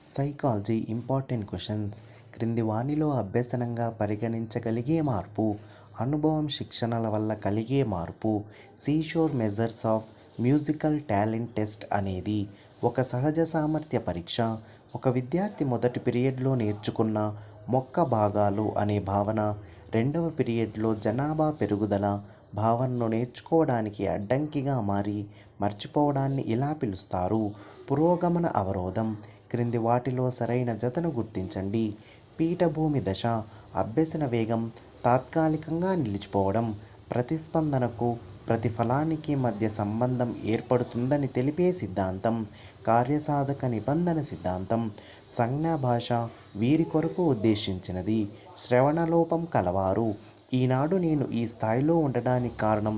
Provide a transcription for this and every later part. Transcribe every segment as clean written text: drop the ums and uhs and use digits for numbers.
Psychology important questions క్రింది వానిలో అభ్యసనంగా పరిగణించగలిగే మార్పు అనుభవం శిక్షణల వల్ల కలిగే మార్పు seashore measures of musical talent test అనేది ఒక సహజ సామర్థ్య పరీక్ష. ఒక విద్యార్థి మొదటి పీరియడ్లో నేర్చుకున్న మొక్క భాగాలు అనే భావన రెండవ పీరియడ్లో జనాభా పెరుగుదల భావనను నేర్చుకోవడానికి అడ్డంకిగా మారి మర్చిపోవడాన్ని ఇలా పిలుస్తారు: పురోగమన అవరోధం. క్రింది వాటిలో సరైన జతను గుర్తించండి. పీఠభూమి దశ అభ్యసన వేగం తాత్కాలికంగా నిలిచిపోవడం, ప్రతిస్పందనకు ప్రతిఫలానికి మధ్య సంబంధం ఏర్పడుతుందని తెలిపే సిద్ధాంతం, కార్యసాధక నిబంధన సిద్ధాంతం. సంజ్ఞా భాష వీరి కొరకు ఉద్దేశించినది. శ్రవణలోపం కలవారు. ఈనాడు నేను ఈ స్థాయిలో ఉండడానికి కారణం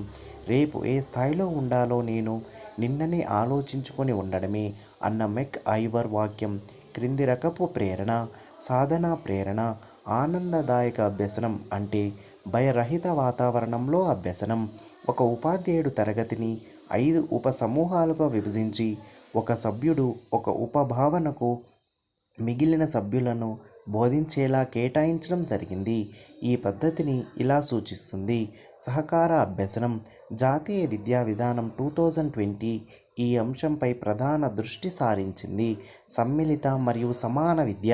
రేపు ఏ స్థాయిలో ఉండాలో నేను నిన్ననే ఆలోచించుకొని ఉండడమే అన్న మెక్ ఐవర్ వాక్యం. క్రింది రకపు ప్రేరణ: సాధనా ప్రేరణ ఆనందదాయక అభ్యసనం అంటే భయరహిత వాతావరణంలో అభ్యసనం. ఒక ఉపాధ్యాయుడు తరగతిని 5 ఉప సమూహాలుగా విభజించి ఒక సభ్యుడు ఒక ఉపభావనకు మిగిలిన సభ్యులను బోధించేలా కేటాయించడం జరిగింది. ఈ పద్ధతిని ఇలా సూచిస్తుంది: సహకార అభ్యసనం. జాతీయ విద్యా విధానం 2020 ఈ అంశంపై ప్రధాన దృష్టి సారించింది. సమ్మిళిత మరియు సమాన విద్య.